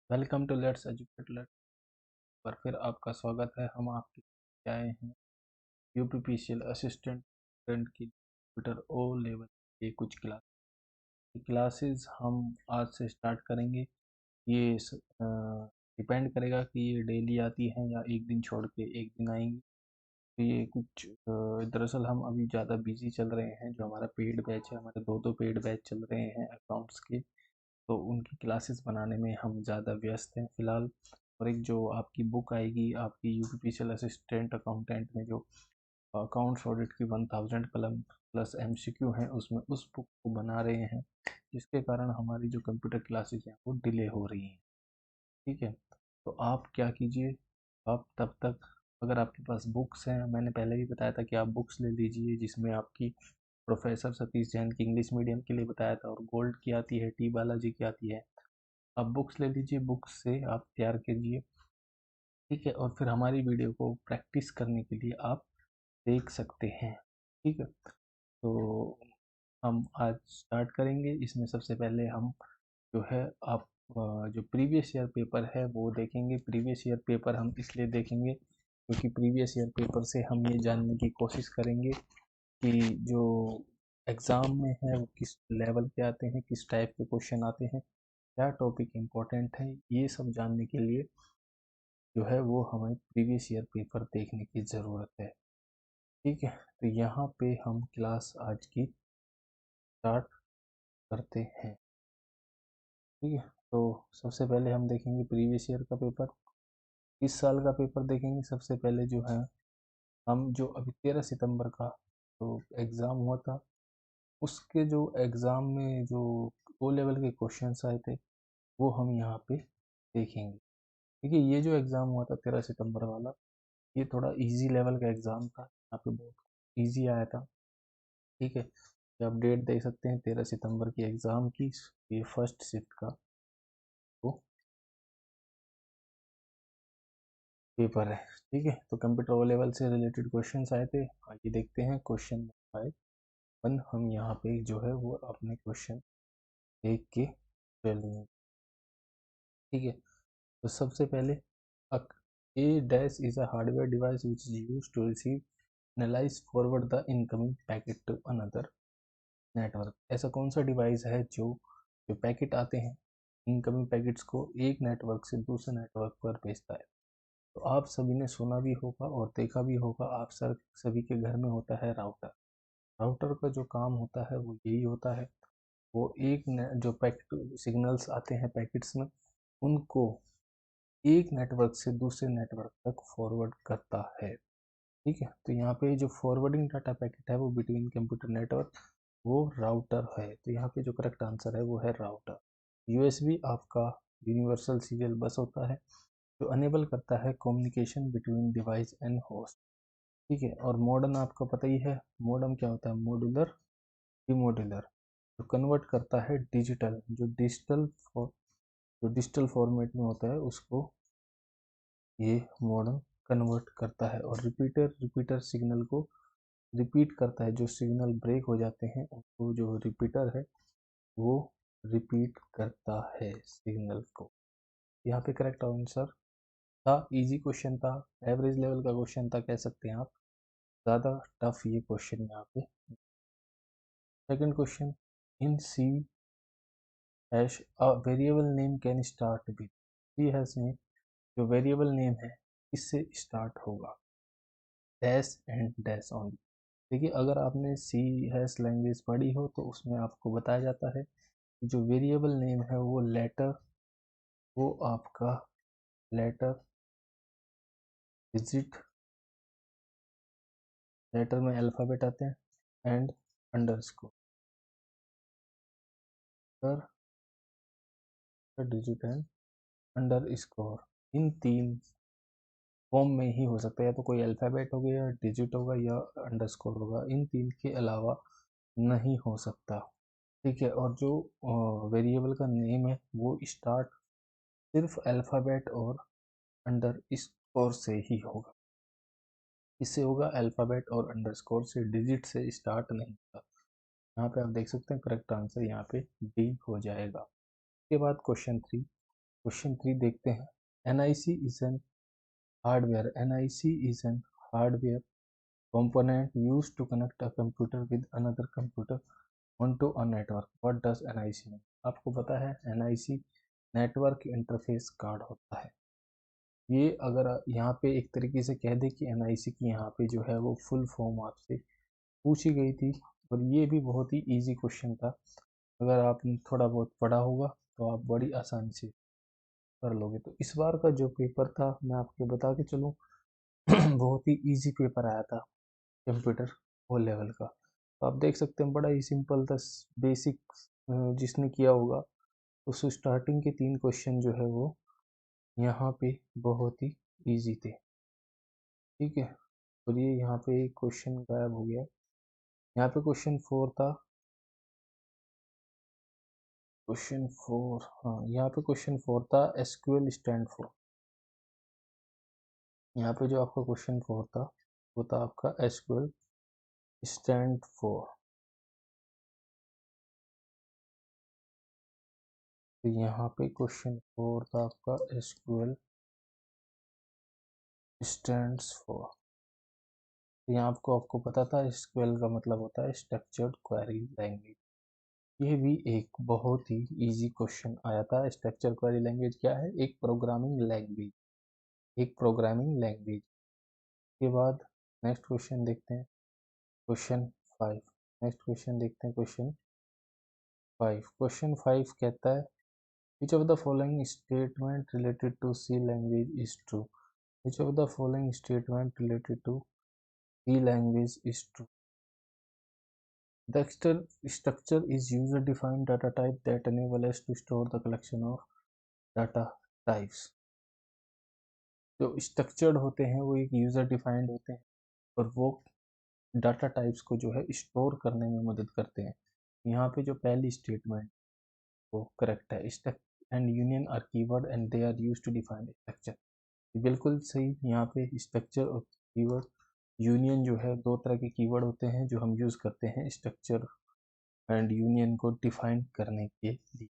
Welcome to let's educate let पर फिर आपका स्वागत है। हम आपके लिए आए हैं यूपीपीसीएल असिस्टेंट की कंप्यूटर ओ लेवल के कुछ क्लासेस हम आज से स्टार्ट करेंगे। ये डिपेंड करेगा कि ये डेली आती हैं या एक दिन छोड़ के एक दिन आएंगी। तो ये कुछ दरअसल हम अभी ज़्यादा बिजी चल रहे हैं। जो हमारा पेड बैच है, हमारे दो पेड बैच चल रहे हैं अकाउंट्स के, तो उनकी क्लासेस बनाने में हम ज़्यादा व्यस्त हैं फ़िलहाल। और एक जो आपकी बुक आएगी आपकी यूपीपीसीएल असिस्टेंट अकाउंटेंट में, जो अकाउंट्स ऑडिट की 1000 कलम प्लस एमसीक्यू हैं, उसमें उस बुक को बना रहे हैं, जिसके कारण हमारी जो कंप्यूटर क्लासेस हैं वो डिले हो रही हैं। ठीक है, तो आप क्या कीजिए, आप तब तक, अगर आपके पास बुक्स हैं, मैंने पहले भी बताया था कि आप बुक्स ले लीजिए, जिसमें आपकी प्रोफेसर सतीश जैन की इंग्लिश मीडियम के लिए बताया था, और गोल्ड की आती है, टी बालाजी की आती है। आप बुक्स ले लीजिए, बुक्स से आप तैयार कीजिए। ठीक है, और फिर हमारी वीडियो को प्रैक्टिस करने के लिए आप देख सकते हैं। ठीक है, तो हम आज स्टार्ट करेंगे। इसमें सबसे पहले हम जो है आप जो प्रीवियस ईयर पेपर है वो देखेंगे। प्रीवियस ईयर पेपर हम इसलिए देखेंगे क्योंकि प्रीवियस ईयर पेपर से हम ये जानने की कोशिश करेंगे कि जो एग्ज़ाम में है वो किस लेवल के आते हैं, किस टाइप के क्वेश्चन आते हैं, क्या टॉपिक इम्पोर्टेंट है, ये सब जानने के लिए जो है वो हमें प्रीवियस ईयर पेपर देखने की ज़रूरत है। ठीक है, तो यहाँ पे हम क्लास आज की स्टार्ट करते हैं। ठीक है, तो सबसे पहले हम देखेंगे प्रीवियस ईयर का पेपर। इस साल का पेपर देखेंगे सबसे पहले। जो है हम जो अभी 13 सितंबर का जो एग्ज़ाम हुआ था, उसके जो एग्ज़ाम में जो ओ लेवल के क्वेश्चंस आए थे वो हम यहाँ पे देखेंगे। देखिए, ये जो एग्ज़ाम हुआ था 13 सितंबर वाला, ये थोड़ा इजी लेवल का एग्ज़ाम था। यहाँ पे बहुत इजी आया था। ठीक है, ये आप डेट देख सकते हैं 13 सितंबर की एग्ज़ाम की। ये फर्स्ट शिफ्ट का तो पेपर है। ठीक है, तो कंप्यूटर ओ लेवल से रिलेटेड क्वेश्चंस आए थे। आइए देखते हैं क्वेश्चन नंबर 1। हम यहाँ पे जो है वो अपने क्वेश्चन देख के चलेंगे। ठीक है, तो सबसे पहले a dash is a hardware device which is used to receive, analyze, forward the incoming packet to another network। ऐसा कौन सा डिवाइस है जो जो पैकेट आते हैं, इनकमिंग पैकेट्स को एक नेटवर्क से दूसरे नेटवर्क पर भेजता है। तो आप सभी ने सुना भी होगा और देखा भी होगा, आप सभी के घर में होता है राउटर। राउटर का जो काम होता है वो यही होता है, वो जो पैकेट सिग्नल्स आते हैं पैकेट्स में, उनको एक नेटवर्क से दूसरे नेटवर्क तक फॉरवर्ड करता है। ठीक है, तो यहाँ पे जो फॉरवर्डिंग डाटा पैकेट है वो बिटवीन कंप्यूटर नेटवर्क, वो राउटर है। तो यहाँ पे जो करेक्ट आंसर है वो है राउटर। यूएसबी आपका यूनिवर्सल सीरियल बस होता है, जो अनेबल करता है communication between device and host. ठीक है, और मॉडर्न आपका पता ही है, मॉडर्न क्या होता है, मॉड्यूलर डिमोड्यूलर, जो कन्वर्ट करता है डिजिटल, जो डिजिटल फॉर्मेट में होता है उसको ये मॉडर्न कन्वर्ट करता है। और रिपीटर सिग्नल को रिपीट करता है। जो सिग्नल ब्रेक हो जाते हैं उनको जो रिपीटर है वो रिपीट करता है सिग्नल को। यहाँ पे करेक्ट आंसर था। इजी क्वेश्चन था, एवरेज लेवल का क्वेश्चन था कह सकते हैं आप, ज़्यादा टफ ये क्वेश्चन यहाँ पे। Second question, in C hash a variable name can start with. C hash में जो वेरिएबल नेम है इससे स्टार्ट होगा डैश एंड डैश ऑन। देखिए, अगर आपने सी हैश लैंग्वेज पढ़ी हो तो उसमें आपको बताया जाता है कि जो वेरिएबल नेम है वो लेटर, वो आपका लेटर, डिजिट, लेटर में अल्फ़ाबेट आते हैं, and underscore, digit and underscore, इन तीन फॉर्म में ही हो सकता है। या तो कोई अल्फ़ाबेट होगा या डिजिट होगा या अंडरस्कोर होगा, इन तीन के अलावा नहीं हो सकता। ठीक है, और जो वेरिएबल का नेम है वो स्टार्ट सिर्फ अल्फ़ाबेट और अंडर स्कोर से ही होगा। इससे होगा अल्फ़ाबेट और अंडरस्कोर से, डिजिट से स्टार्ट नहीं होगा। यहाँ पे आप देख सकते हैं करेक्ट आंसर यहाँ पे डी हो जाएगा। उसके बाद क्वेश्चन 3, क्वेश्चन 3 देखते हैं। NIC is an hardware, NIC is an hardware component used to connect a computer with another computer onto a network. What does NIC mean? आपको पता है NIC नेटवर्क इंटरफेस कार्ड होता है। ये अगर यहाँ पे एक तरीके से कह दे कि NIC की यहाँ पे जो है वो फुल फॉर्म आपसे पूछी गई थी, और ये भी बहुत ही इजी क्वेश्चन था। अगर आपने थोड़ा बहुत पढ़ा होगा तो आप बड़ी आसानी से कर लोगे। तो इस बार का जो पेपर था मैं आपको बता के चलूँ बहुत ही इजी पेपर आया था कंप्यूटर ओ लेवल का। तो आप देख सकते हैं बड़ा ही सिंपल था, बेसिक जिसने किया होगा उस स्टार्टिंग के 3 क्वेश्चन जो है वो यहाँ पे बहुत ही इजी थे। ठीक है, और ये यहाँ पे एक क्वेश्चन गायब हो गया। यहाँ पे क्वेश्चन 4 था, क्वेश्चन 4, हाँ यहाँ पे क्वेश्चन 4 था SQL स्टैंड फॉर। यहाँ पे जो आपका क्वेश्चन 4 था वो था आपका SQL स्टैंड फॉर। तो यहाँ पे क्वेश्चन 4 था आपका SQL स्टैंड्स फॉर। यहाँ आपको पता था SQL का मतलब होता है स्ट्रक्चर्ड क्वेरी लैंग्वेज। ये भी एक बहुत ही इजी क्वेश्चन आया था। स्ट्रक्चर क्वेरी लैंग्वेज क्या है? एक प्रोग्रामिंग लैंग्वेज, एक प्रोग्रामिंग लैंग्वेज। के बाद नेक्स्ट क्वेश्चन देखते हैं, क्वेश्चन 5। नेक्स्ट क्वेश्चन देखते हैं, क्वेश्चन 5। क्वेश्चन 5 कहता है which of the following statement related to C language is true? Which of the following statement related to C language is true? The structure is user-defined data type that enable us to store the collection of data types. जो structured होते हैं वो एक user defined होते हैं और वो data types को जो है स्टोर करने में मदद करते हैं। यहाँ पे जो पहली स्टेटमेंट वो करेक्ट है। Structure and union are keyword and they are used to define structure. बिल्कुल सही। यहाँ पे स्ट्रक्चर और कीवर्ड, यूनियन जो है, दो तरह के कीवर्ड होते हैं जो हम यूज़ करते हैं स्ट्रक्चर एंड यूनियन को डिफाइन करने के लिए।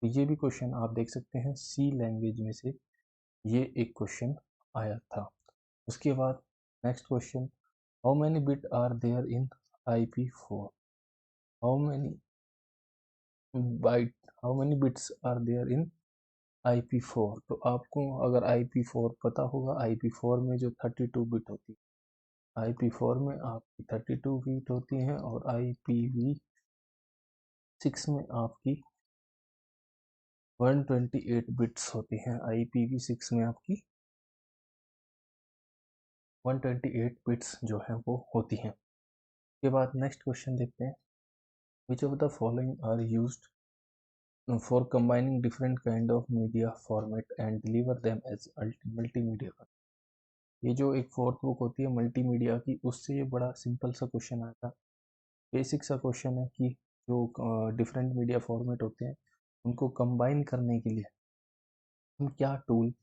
तो ये भी क्वेश्चन आप देख सकते हैं सी लैंग्वेज में से ये एक क्वेश्चन आया था। उसके बाद next question, how many bit are there in IP4? How many byte, how many bits are there in IP4? तो आपको अगर IP4 पता होगा, IP4 में जो 32 बिट होती है, IP4 में आपकी 32 बिट होती हैं और IPv6 में आपकी 128 बिट्स होती हैं। IPv6 में आपकी 128 बिट्स जो है वो होती हैं। के बाद नेक्स्ट क्वेश्चन देखते हैं, which of the following are used for combining different kind of media format and deliver them as multimedia. ये जो एक फोर्थ बुक होती है मल्टीमीडिया की, उससे ये बड़ा सिंपल सा क्वेश्चन आया था। बेसिक सा क्वेश्चन है कि जो डिफरेंट मीडिया फॉर्मेट होते हैं उनको कंबाइन करने के लिए हम क्या टूल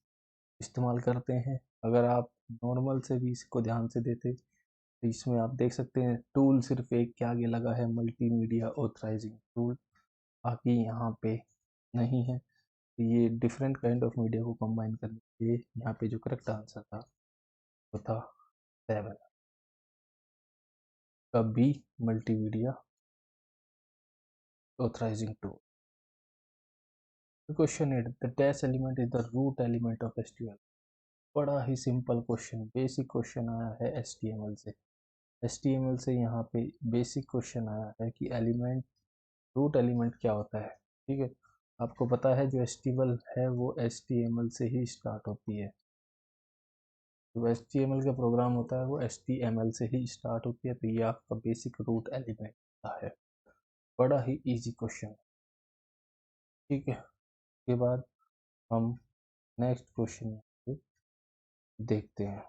इस्तेमाल करते हैं। अगर आप नॉर्मल से भी इसको ध्यान से देते तो इसमें आप देख सकते हैं टूल सिर्फ एक के आगे लगा है, मल्टीमीडिया ऑथराइजिंग टूल, बाकी यहाँ पे नहीं है। तो ये डिफरेंट काइंड ऑफ मीडिया को कंबाइन करने के लिए यहाँ पे जो करेक्ट आंसर था वो था 7 का B, multimedia authorizing tool. Question 8, the dash element is the root element of HTML। बड़ा ही सिंपल क्वेश्चन, बेसिक क्वेश्चन आया है HTML से। HTML से यहाँ पे बेसिक क्वेश्चन आया है कि एलिमेंट, रूट एलिमेंट क्या होता है। ठीक है, आपको पता है जो HTML है वो HTML से ही स्टार्ट होती है। जो HTML का प्रोग्राम होता है वो HTML से ही स्टार्ट होती है। तो ये आपका बेसिक रूट एलिमेंट है। बड़ा ही इजी क्वेश्चन। ठीक है, के बाद हम नेक्स्ट क्वेश्चन देखते हैं।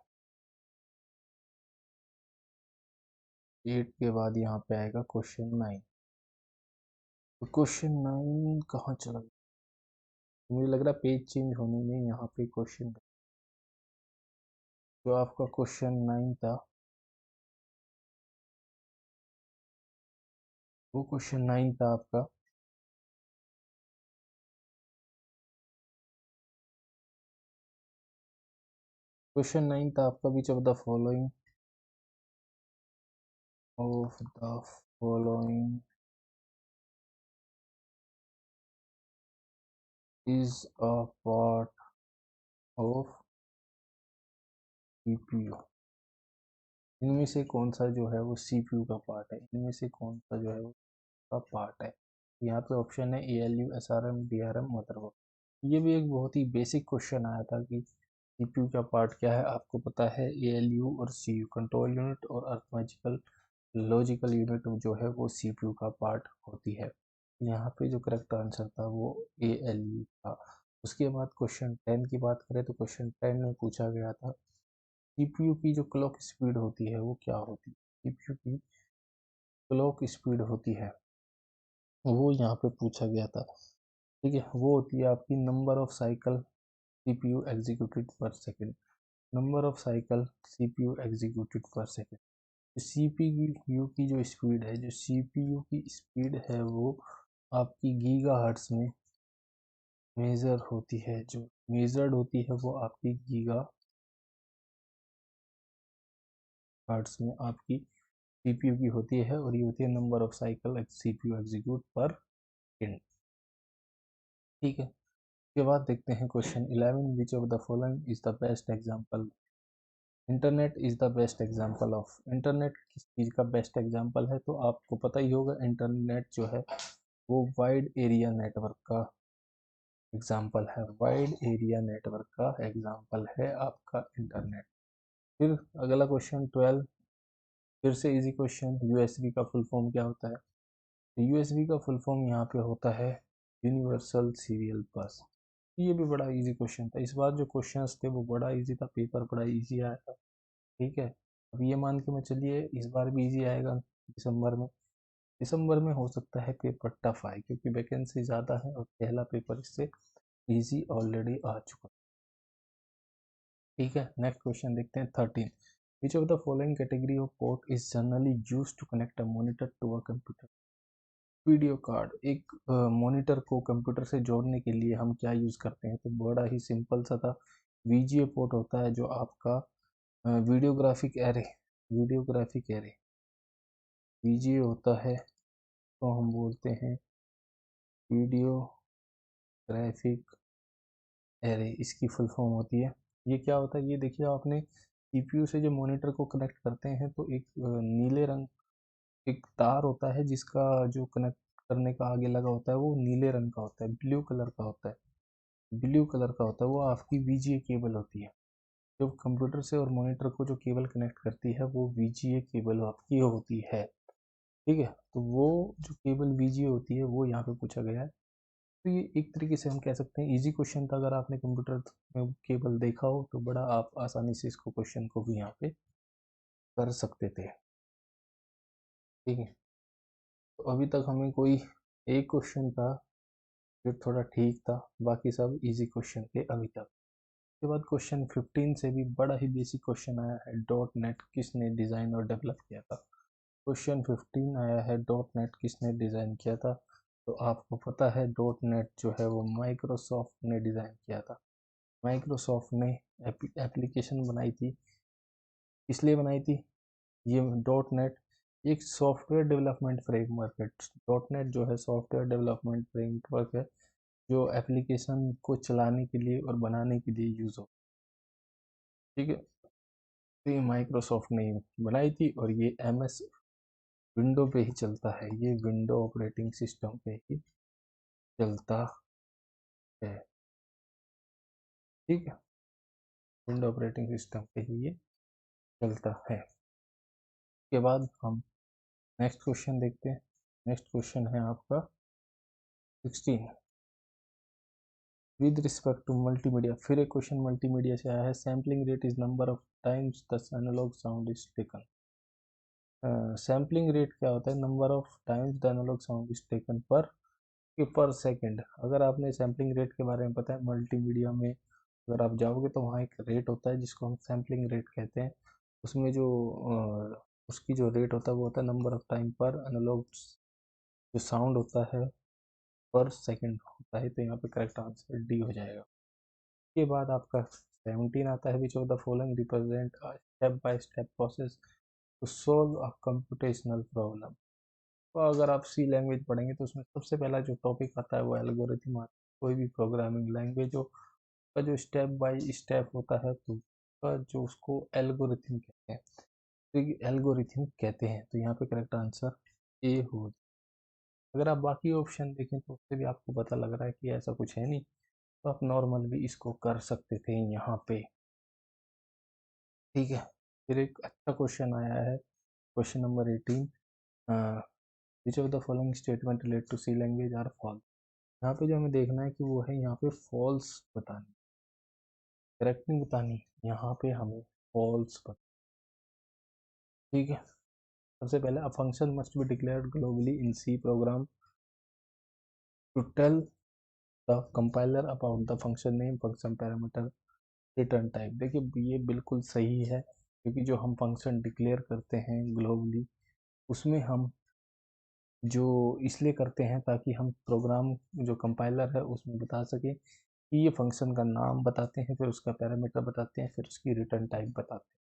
8 के बाद यहाँ पे आएगा क्वेश्चन 9। तो क्वेश्चन 9 कहाँ चला गया? मुझे लग रहा है पेज चेंज होने में यहाँ पे क्वेश्चन, जो आपका क्वेश्चन 9 था वो क्वेश्चन 9 था आपका क्वेश्चन 9 था आपका, विच of the following is a part of CPU. इनमें से कौन सा जो है वो सीपीयू का पार्ट है, इनमें से कौन सा जो है वो का पार्ट है। यहाँ पे ऑप्शन है ALU, SRM, DRM, मदरबोर्ड। ये भी एक बहुत ही बेसिक क्वेश्चन आया था कि सीपीयू का पार्ट क्या है। आपको पता है ALU और CU कंट्रोल यूनिट और अर्थमेटिकल लॉजिकल यूनिट जो है वो सीपीयू का पार्ट होती है। यहाँ पे जो करेक्ट आंसर था वो ALU था। उसके बाद क्वेश्चन 10 की बात करें तो क्वेश्चन 10 में पूछा गया था सीपीयू की जो क्लॉक स्पीड होती है वो क्या होती है। सीपीयू की क्लॉक स्पीड होती है वो यहाँ पे पूछा गया था। ठीक है, वो होती है आपकी number of cycle CPU executed per second. Number of cycle CPU executed per second. CPU की जो स्पीड है, जो सीपीयू की स्पीड है वो आपकी गीगाहर्ट्ज में मेजर होती है। जो मेजर्ड होती है वो आपकी गीगाहर्ट्ज में आपकी सीपीयू की होती है, और ये होती है number of cycle CPU execute पर सेकंड। ठीक है, उसके बाद देखते हैं question 11, which of the following is the best example. Internet is the best example of. Internet किस चीज़ का बेस्ट एग्जांपल है, तो आपको पता ही होगा इंटरनेट जो है वो वाइड एरिया नेटवर्क का एग्जांपल है। वाइड एरिया नेटवर्क का एग्जांपल है आपका इंटरनेट। फिर अगला क्वेश्चन 12, फिर से इजी क्वेश्चन। यूएसबी का फुल फॉर्म क्या होता है। तो यूएसबी का फुल फॉर्म यहाँ पे होता है यूनिवर्सल सीरियल बस। ये भी बड़ा इजी क्वेश्चन था। इस बार जो क्वेश्चंस थे वो बड़ा इजी था, पेपर बड़ा इजी आया था। ठीक है, अब ये मान के मैं चलिए इस बार भी इजी आएगा। दिसंबर में हो सकता है पेपर टफ आए, क्योंकि वैकेंसी ज़्यादा है और पहला पेपर इससे इजी ऑलरेडी आ चुका है। ठीक है, नेक्स्ट क्वेश्चन देखते हैं 13, which of the following category of port is generally used to connect a monitor to a computer. Video card, एक मॉनिटर को कंप्यूटर से जोड़ने के लिए हम क्या यूज़ करते हैं, तो बड़ा ही सिंपल सा था। VGA पोर्ट होता है जो आपका videographic array, videographic array VGA होता है, तो हम बोलते हैं वीडियोग्राफिक एरे, इसकी फुल फॉर्म होती है। ये क्या होता है, ये देखिए आपने CPU से जो मॉनिटर को कनेक्ट करते हैं तो एक नीले रंग एक तार होता है जिसका जो कनेक्ट करने का आगे लगा होता है वो नीले रंग का होता है, ब्लू कलर का होता है। ब्लू कलर का होता है वो आपकी VGA केबल होती है। जो कंप्यूटर से और मॉनिटर को जो केबल कनेक्ट करती है वो VGA केबल आपकी होती है। ठीक है, तो वो जो केबल VGA होती है वो यहाँ पे पूछा गया है। तो ये एक तरीके से हम कह सकते हैं इजी क्वेश्चन था। अगर आपने कंप्यूटर में केबल देखा हो तो बड़ा आप आसानी से इसको क्वेश्चन को भी यहाँ पे कर सकते थे। ठीक है, तो अभी तक हमें कोई एक क्वेश्चन था जो थोड़ा ठीक था, बाकी सब इजी क्वेश्चन थे अभी तक। उसके बाद क्वेश्चन 15 से भी बड़ा ही बेसिक क्वेश्चन आया है, डॉट नेट किसने डिज़ाइन और डेवलप किया था। क्वेश्चन 15 आया है, डॉट नेट किसने डिज़ाइन किया था। तो आपको पता है डॉट नेट जो है वो माइक्रोसॉफ्ट ने डिज़ाइन किया था। माइक्रोसॉफ्ट ने एप्लीकेशन बनाई थी, इसलिए बनाई थी। ये डॉट नेट एक सॉफ्टवेयर डेवलपमेंट फ्रेमवर्क है। डॉट नेट जो है सॉफ्टवेयर डेवलपमेंट फ्रेमवर्क है जो एप्लीकेशन को चलाने के लिए और बनाने के लिए यूज़ हो। ठीक है, तो ये माइक्रोसॉफ्ट ने बनाई थी और ये MS विंडो पे ही चलता है। ये विंडो ऑपरेटिंग सिस्टम पे ही चलता है। ठीक है, विंडो ऑपरेटिंग सिस्टम पे ही ये चलता है। उसके बाद हम नेक्स्ट क्वेश्चन देखते हैं। नेक्स्ट क्वेश्चन है आपका 16, विद रिस्पेक्ट टू मल्टीमीडिया। फिर एक क्वेश्चन मल्टीमीडिया से आया है, sampling rate is number of times the analog sound is taken. Sampling rate क्या होता है, number of times the analog sound is taken per second. अगर आपने सैम्पलिंग रेट के बारे में पता है, मल्टीमीडिया में अगर आप जाओगे तो वहाँ एक रेट होता है जिसको हम सैम्पलिंग रेट कहते हैं। उसमें जो उसकी जो रेट होता है वो होता है नंबर ऑफ टाइम पर एनालॉग जो साउंड होता है पर सेकंड होता है। तो यहाँ पे करेक्ट आंसर डी हो जाएगा। उसके बाद आपका 17 आता है which of the following represent a step by step process to solve a computational problem. तो अगर आप सी लैंग्वेज पढ़ेंगे तो उसमें सबसे पहला जो टॉपिक आता है वो एल्गोरिथम आता है। कोई भी प्रोग्रामिंग लैंग्वेज हो का जो स्टेप बाय स्टेप होता है तो उसका जो उसको एल्गोरिथम कहते हैं, तो एल्गोरिथम कहते हैं। तो यहाँ पे करेक्ट आंसर ए हो। अगर आप बाकी ऑप्शन देखें तो उससे भी आपको पता लग रहा है कि ऐसा कुछ है नहीं, तो आप नॉर्मल भी इसको कर सकते थे यहाँ पे। ठीक है, फिर एक अच्छा क्वेश्चन आया है, question number 18, which of the following statement relate to C language are false. यहाँ पे जो हमें देखना है कि वो है यहाँ पे फॉल्स बतानी, करेक्ट नहीं बतानी, यहाँ पे हमें फॉल्स बताना। ठीक है, सबसे पहले a function must be declared globally in C program to tell the compiler about the function name, function parameter, return type. देखिए ये बिल्कुल सही है, क्योंकि जो हम फंक्शन डिक्लेयर करते हैं ग्लोबली उसमें हम जो इसलिए करते हैं ताकि हम प्रोग्राम जो कंपाइलर है उसमें बता सके कि ये फंक्शन का नाम बताते हैं, फिर उसका पैरामीटर बताते हैं, फिर उसकी रिटर्न टाइप बताते हैं।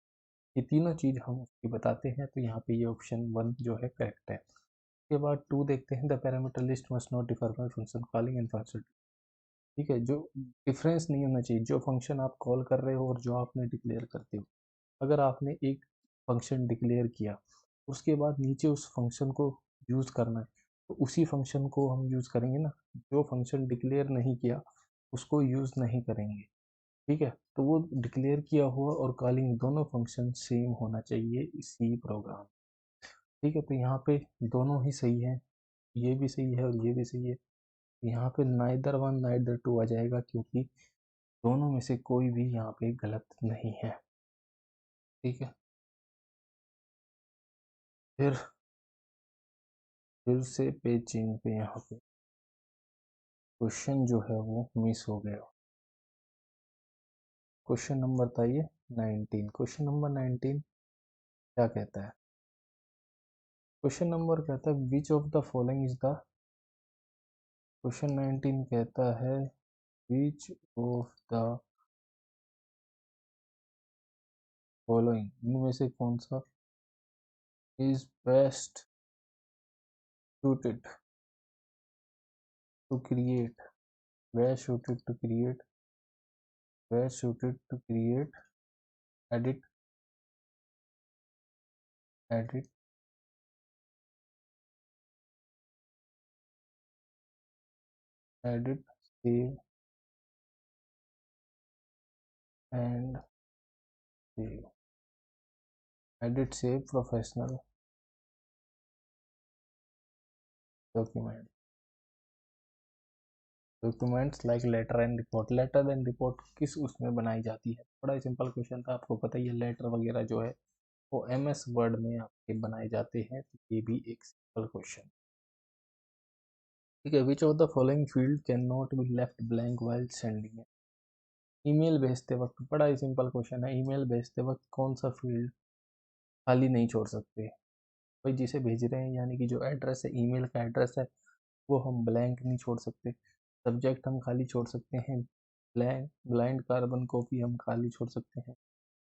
ये तीनों चीज़ हम उसकी बताते हैं, तो यहाँ पे ये ऑप्शन 1 जो है करेक्ट है। उसके बाद 2 देखते हैं, the parameter list must not differ by function calling and function. ठीक है, जो डिफरेंस नहीं होना चाहिए, जो फंक्शन आप कॉल कर रहे हो और जो आपने डिक्लेयर करते हो। अगर आपने एक फंक्शन डिक्लेयर किया उसके बाद नीचे उस फंक्शन को यूज़ करना है, तो उसी फंक्शन को हम यूज़ करेंगे ना। जो फंक्शन डिक्लेयर नहीं किया उसको यूज़ नहीं करेंगे। ठीक है, तो वो डिक्लेयर किया हुआ और कॉलिंग दोनों फंक्शन सेम होना चाहिए इसी प्रोग्राम। ठीक है, तो यहाँ पे दोनों ही सही है, ये भी सही है और ये भी सही है। यहाँ पे नाइदर वन नाइदर टू आ जाएगा, क्योंकि दोनों में से कोई भी यहाँ पे गलत नहीं है। ठीक है, फिर से पेज चेंज पे यहाँ पे क्वेश्चन जो है वो मिस हो गया। क्वेश्चन नंबर बताइए 19। क्वेश्चन नंबर 19 क्या कहता है? क्वेश्चन नंबर कहता है which of the following is the, question 19 कहता है विच ऑफ द फॉलोइंग, इनमें से कौन सा is best suited to create, best suited to create, best suited to create, edit, edit, edit, save and save, edit, save professional document, documents like letter and report. Letter and report किस उसमें बनाई जाती है? बड़ा ही simple question था, आपको पता ही है। लेटर वगैरह जो है वो MS वर्ड में आपके बनाए जाते हैं, तो ये भी एक सिंपल क्वेश्चन। ठीक है, which of the following field can not be left blank while sending. Email भेजते वक्त, बड़ा ही सिंपल क्वेश्चन है, ईमेल भेजते वक्त कौन सा फील्ड खाली नहीं छोड़ सकते? भाई जिसे भेज रहे हैं, यानी कि जो एड्रेस है, ईमेल का एड्रेस है, वो हम ब्लैंक नहीं छोड़ सकते। सब्जेक्ट हम खाली छोड़ सकते हैं, ब्लैंक। ब्लाइंड कार्बन कॉपी हम खाली छोड़ सकते हैं,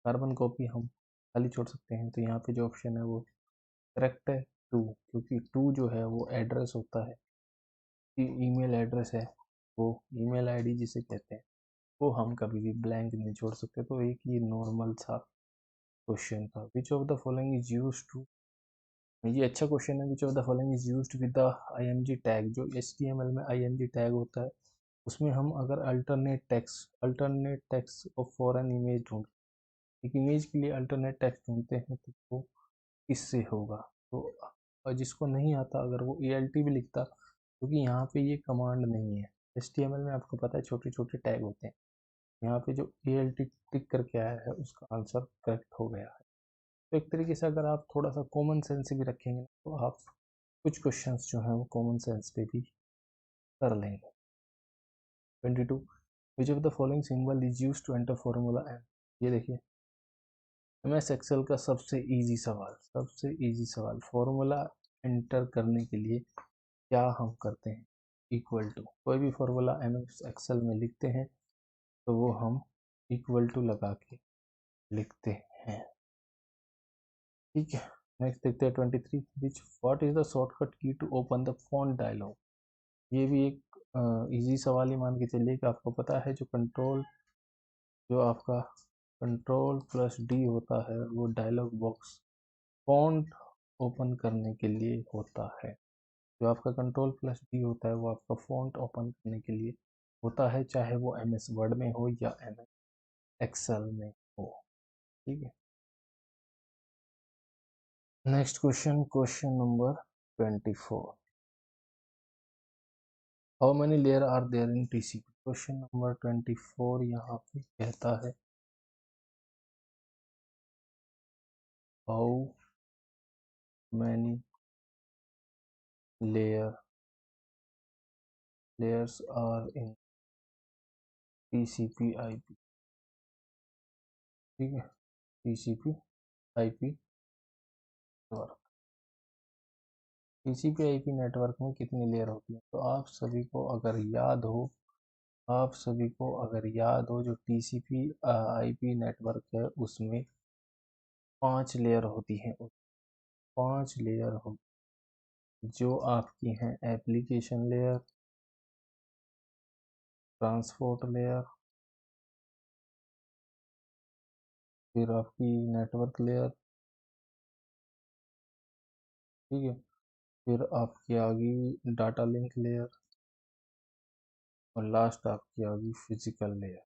कार्बन कॉपी हम खाली छोड़ सकते हैं। तो यहाँ पे जो ऑप्शन है वो करेक्ट है 2, क्योंकि 2 जो है वो एड्रेस होता है, कि ईमेल एड्रेस है, वो ईमेल आईडी जिसे कहते हैं, वो हम कभी भी ब्लैंक नहीं छोड़ सकते। तो एक ये नॉर्मल सा क्वेश्चन था। Which of the following is use to, ये अच्छा क्वेश्चन है, which of the following is used with the IMG tag. जो HTML में IMG टैग होता है उसमें हम अगर alternate text of foreign image ढूंढ, एक इमेज के लिए अल्टरनेट टेक्स्ट ढूंढते हैं तो वो किससे होगा? तो और जिसको नहीं आता अगर वो ALT भी लिखता, क्योंकि यहाँ पे ये कमांड नहीं है। HTML में आपको पता है छोटे छोटे टैग होते हैं, यहाँ पे जो ALT टिक करके आया है उसका आंसर करेक्ट हो गया है। तो एक तरीके से अगर आप थोड़ा सा कॉमन सेंस भी रखेंगे तो आप कुछ क्वेश्चंस जो हैं वो कॉमन सेंस पे भी कर लेंगे। 22, which of the following symbol is use to enter formula M. ये देखिए MS एक्सेल का सबसे इजी सवाल, सबसे इजी सवाल, फॉर्मूला एंटर करने के लिए क्या हम करते हैं? इक्वल टू, कोई भी फॉर्मूला MS एक्सेल में लिखते हैं तो वो हम इक्वल टू लगा के लिखते हैं। ठीक है, नेक्स्ट देखते हैं 23, which what is the shortcut key to open the font dialog. ये भी एक इजी सवाल ही मान के चलिए कि आपको पता है जो आपका कंट्रोल प्लस डी होता है वो डायलॉग बॉक्स फ़ॉन्ट ओपन करने के लिए होता है। जो आपका कंट्रोल प्लस डी होता है वो आपका फ़ॉन्ट ओपन करने के लिए होता है, चाहे वो MS वर्ड में हो या MS एक्सेल में हो। ठीक है, next question, question number 24, how many layer are there in TCP। Question number 24 यहाँ पे कहता है how many layers are in TCP IP। ठीक है, TCP IP network, TCP IP network में कितनी लेयर होती है। तो आप सभी को अगर याद हो जो TCP IP नेटवर्क है उसमें 5 लेयर होती हैं। 5 लेयर हो जो आपकी हैं एप्लीकेशन लेयर, ट्रांसपोर्ट लेयर, फिर आपकी नेटवर्क लेयर। ठीक है, फिर आपकी आ गई डाटा लिंक लेयर और लास्ट आपकी आ गई फिजिकल लेयर।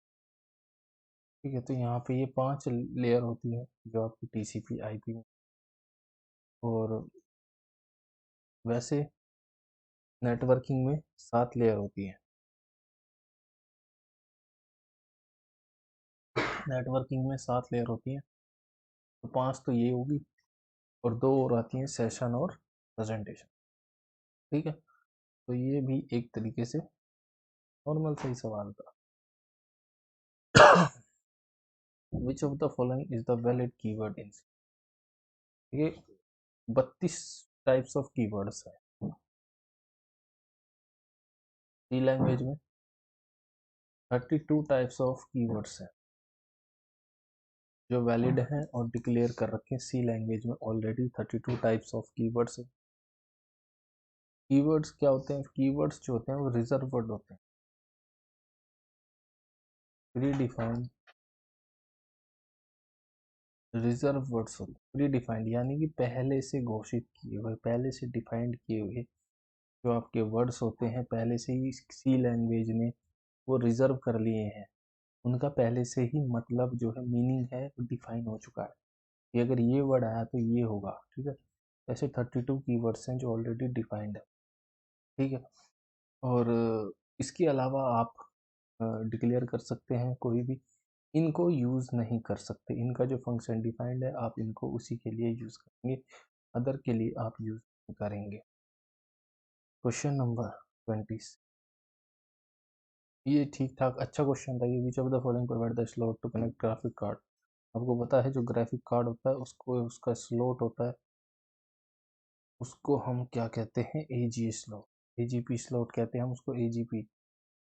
ठीक है, तो यहाँ पे ये 5 लेयर होती हैं जो आपकी TCP IP में। और वैसे नेटवर्किंग में 7 लेयर होती हैं। नेटवर्किंग में 7 लेयर होती हैं, तो 5 तो ये होगी और 2 और आती हैं सेशन और प्रेजेंटेशन। ठीक है, तो ये भी एक तरीके से नॉर्मल सही सवाल था। Which of the following is the valid keyword इन। ये 32 टाइप्स ऑफ कीवर्ड्स है सी लैंग्वेज में। 32 टाइप्स ऑफ कीवर्ड्स हैं जो वैलिड हैं और डिक्लेयर कर रखे हैं सी लैंग्वेज में ऑलरेडी। 32 टाइप्स ऑफ कीवर्ड्स हैं। कीवर्ड्स क्या होते हैं? कीवर्ड्स जो होते हैं वो रिजर्व वर्ड होते हैं, प्री डिफाइंड रिजर्व वर्ड्स होते हैं। प्री डिफाइंड यानी कि पहले से घोषित किए हुए, पहले से डिफाइंड किए हुए जो आपके वर्ड्स होते हैं पहले से ही सी लैंग्वेज ने वो रिजर्व कर लिए हैं। उनका पहले से ही मतलब जो है मीनिंग है वो डिफाइन हो चुका है कि अगर ये वर्ड आया तो ये होगा। ठीक है, ऐसे 32 कीवर्ड्स हैं जो ऑलरेडी डिफाइंड है। ठीक है, और इसके अलावा आप डिक्लेयर कर सकते हैं कोई भी, इनको यूज़ नहीं कर सकते। इनका जो फंक्शन डिफाइंड है आप इनको उसी के लिए यूज़ करेंगे, अदर के लिए आप यूज़ नहीं करेंगे। क्वेश्चन नंबर 20, ये ठीक ठाक अच्छा क्वेश्चन था ये। Which of the following provide the slot to connect graphic card. आपको पता है जो ग्राफिक कार्ड होता है उसको उसका स्लॉट होता है, उसको हम क्या कहते हैं? AG स्लॉट, AGP स्लॉट कहते हैं हम उसको। AGP,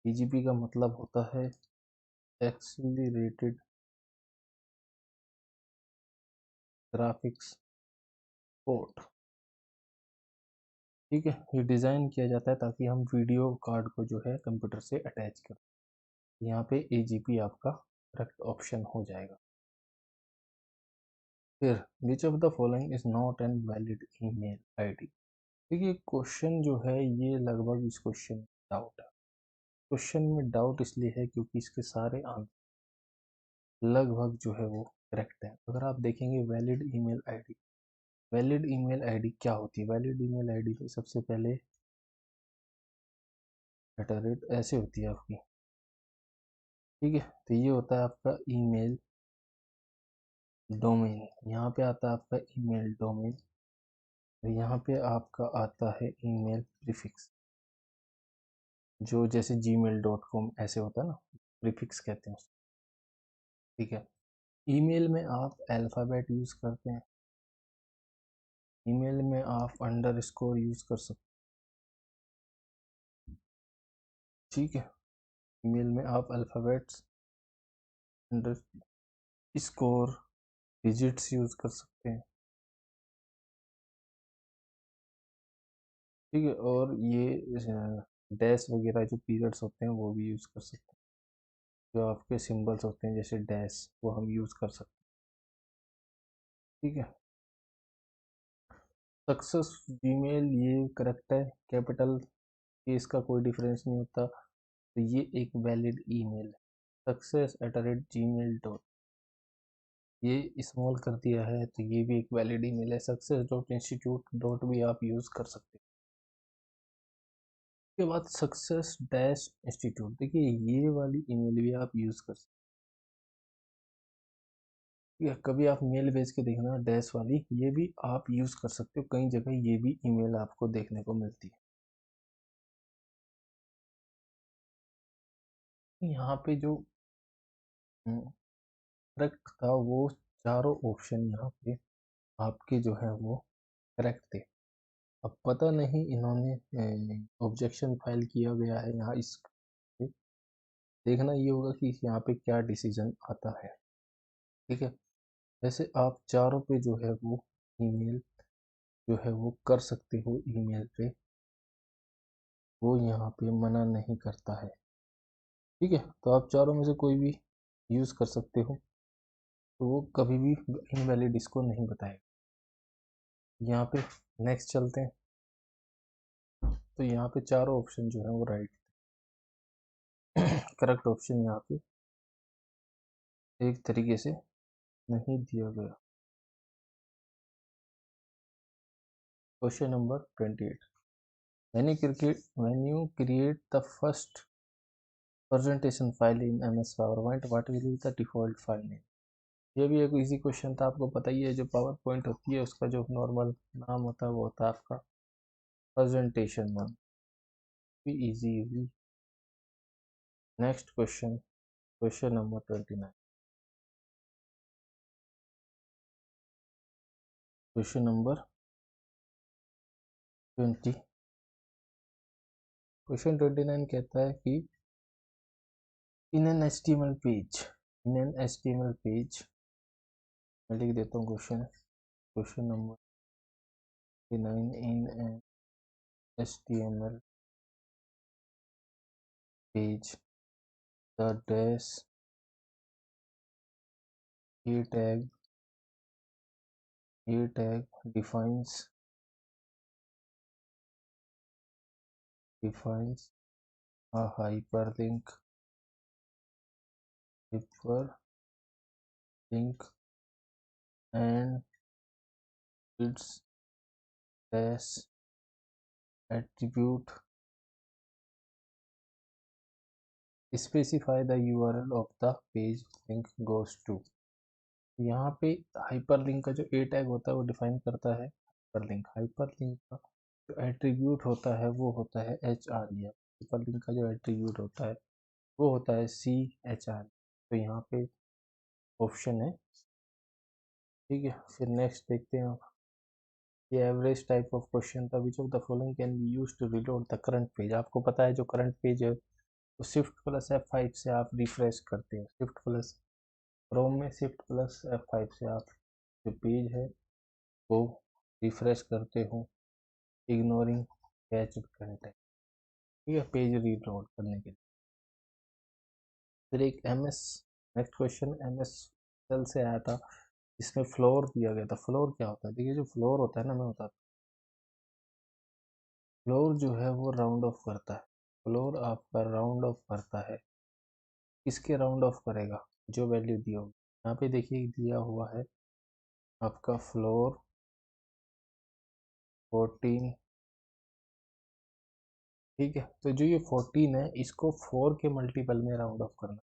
AGP का मतलब होता है एक्सीलरेटेड ग्राफिक्स पोर्ट। ठीक है, ये डिज़ाइन किया जाता है ताकि हम वीडियो कार्ड को जो है कंप्यूटर से अटैच करें। यहाँ पे AGP आपका करेक्ट ऑप्शन हो जाएगा। फिर विच of the following is not an valid email ID. देखिए क्वेश्चन जो है ये लगभग इस क्वेश्चन में डाउट है। क्वेश्चन में डाउट इसलिए है क्योंकि इसके सारे आंसर लगभग जो है वो करेक्ट है। अगर आप देखेंगे valid email ID, valid email ID क्या होती है? वैलिड ईमेल आईडी में सबसे पहले @ ऐसे होती है आपकी। ठीक है, तो ये होता है आपका ईमेल डोमेन, यहाँ पे आता है आपका ईमेल डोमेन, यहाँ पे आपका आता है ईमेल प्रीफिक्स, जो जैसे gmail.com ऐसे होता है ना, प्रीफिक्स कहते हैं उसको। ठीक है, ईमेल में आप अल्फ़ाबेट यूज़ करते हैं, ईमेल में आप अंडरस्कोर यूज़ कर सकते हैं। ठीक है, ईमेल में आप alphabets under score digits use कर सकते हैं, ठीक है। और ये डैश वगैरह जो पीरियड्स होते हैं वो भी यूज़ कर सकते हैं, जो आपके सिंबल्स होते हैं जैसे डैश वो हम यूज़ कर सकते हैं, ठीक है। सक्सेस जीमेल ये करेक्ट है, कैपिटल ये इसका कोई डिफरेंस नहीं होता, तो ये एक वैलिड ईमेल है। success@gmail. ये स्मॉल कर दिया है तो ये भी एक वैलिड ईमेल है। success.institute. भी आप यूज़ कर सकते हैं। उसके बाद success-institute, देखिए ये वाली ईमेल भी आप यूज़ कर सकते हैं। कभी आप मेल भेज के देखना डैश वाली, ये भी आप यूज़ कर सकते हो, कई जगह ये भी ईमेल आपको देखने को मिलती है। यहाँ पे जो करेक्ट था वो चारों ऑप्शन यहाँ पे आपके जो है वो करेक्ट थे। अब पता नहीं इन्होंने ऑब्जेक्शन फाइल किया गया है यहाँ, इस देखना ये होगा कि यहाँ पे क्या डिसीजन आता है, ठीक है। वैसे आप चारों पे जो है वो ईमेल जो है वो कर सकते हो, ईमेल पे वो यहाँ पे मना नहीं करता है, ठीक है। तो आप चारों में से कोई भी यूज़ कर सकते हो, तो वो कभी भी इनवैलिड इसको नहीं बताएगा। यहाँ पे नेक्स्ट चलते हैं, तो यहाँ पे चारों ऑप्शन जो है वो राइट, करेक्ट ऑप्शन यहाँ पे एक तरीके से नहीं दिया गया। Question number 28, when you create the first presentation file in MS PowerPoint, what will be the default file name? ये भी एक इजी क्वेश्चन था, आपको पता ही है जो पावर पॉइंट होती है उसका जो नॉर्मल नाम होता है वो होता है आपका प्रेजेंटेशन नाम, भी easy. Next question, question number 29, question number 20, question 29 कहता है कि in an HTML page, in an HTML page, मैं लिख देता हूँ question, question number 29, in an HTML page, the dash a tag defines a hyperlink and its dash attribute specify the URL of the page link goes to। यहाँ पे hyperlink का जो ए tag होता है वो डिफाइन करता है हाइपरलिंक का जो एट्रीब्यूट होता है वो होता है HREF। हाइपरलिंक का जो एट्रीब्यूट होता है वो होता है CHR। तो यहाँ पे ऑप्शन है, ठीक है। फिर नेक्स्ट देखते हैं आप, ये एवरेज टाइप ऑफ क्वेश्चन था, which of the following can be used to reload the current page. आपको पता है जो करंट पेज है तो Shift+F5 से आप रिफ्रेश करते हैं, शिफ्ट प्लस क्रोम में Shift+F5 से आप जो पेज है वो रिफ्रेश करते हो, इग्नोरिंग कैच्ड कंटेंट, ठीक है, पेज रीलोड करने के लिए। फिर एक नेक्स्ट क्वेश्चन MS सेल से आया था, इसमें फ्लोर दिया गया था। फ्लोर क्या होता है, देखिए जो फ्लोर होता है ना, मैं बताता हूँ, फ्लोर जो है वो राउंड ऑफ करता है, फ्लोर आपका राउंड ऑफ करता है, किसके राउंड ऑफ करेगा, जो वैल्यू दी होगी। यहाँ पे देखिए दिया हुआ है आपका फ्लोर 14, ठीक है। तो जो ये 14 है इसको 4 के मल्टीपल में राउंड ऑफ करना,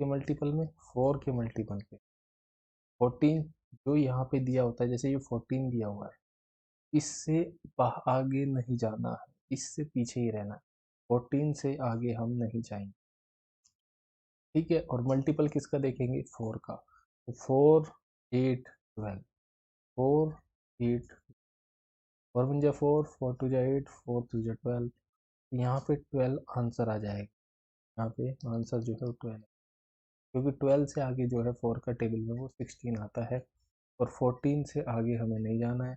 के मल्टीपल में 4 के मल्टीपल पे 14 जो यहाँ पे दिया होता है, जैसे ये 14 दिया हुआ है, इससे आगे नहीं जाना है, इससे पीछे ही रहना है, 14 से आगे हम नहीं जाएंगे, ठीक है। और मल्टीपल किसका देखेंगे, 4 का, तो 4 8 12, 4 8, 4 1 जा 4, 4 2 जा 8, 4 3 जा 12, यहाँ पे 12 आंसर आ जाएगा, यहाँ पे आंसर जो है 12। क्योंकि 12 से आगे जो है 4 का टेबल में वो 16 आता है, और 14 से आगे हमें नहीं जाना है।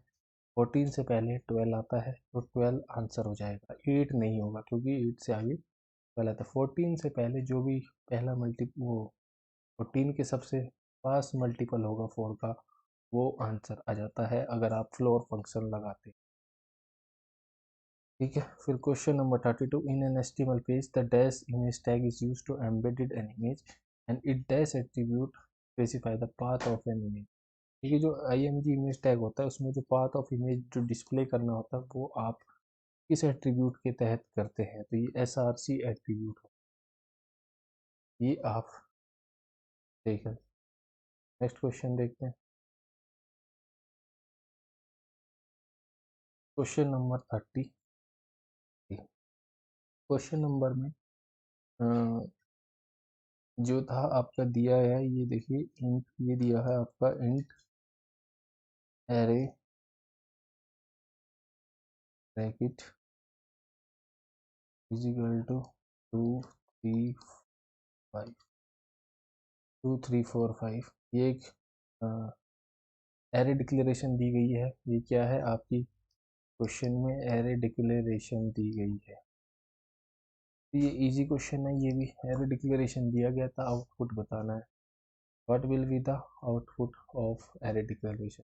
14 से पहले 12 आता है, तो 12 आंसर हो जाएगा, 8 नहीं होगा क्योंकि 8 से आगे 12 आता है। 14 से पहले जो भी पहला वो 14 के सबसे पास मल्टीपल होगा 4 का, वो आंसर आ जाता है अगर आप फ्लोर फंक्शन लगाते हैं। ठीक है, फिर question number 32, in an HTML page the dash image tag is used to embedded an image and it dash attribute specify the path of an image. देखिए जो IMG इमेज टैग होता है उसमें जो पाथ ऑफ इमेज जो display करना होता है वो आप किस एट्रीब्यूट के तहत करते हैं, तो ये SRC एट्रीब्यूट है, ये आप देखें। नेक्स्ट क्वेश्चन देखते हैं, क्वेश्चन नंबर 30। क्वेश्चन नंबर में जो था आपका दिया है, ये देखिए इंट, ये दिया है आपका int array bracket is equal to 2 3 5 2 3 4 5। ये एक एरे डिक्लेरेशन दी गई है। ये क्या है आपकी क्वेश्चन में एरे डिक्लेरेशन दी गई है, तो ये इजी क्वेश्चन है। ये भी एरे डिक्लेरेशन दिया गया था, आउटपुट बताना है, what will be the output of array declaration.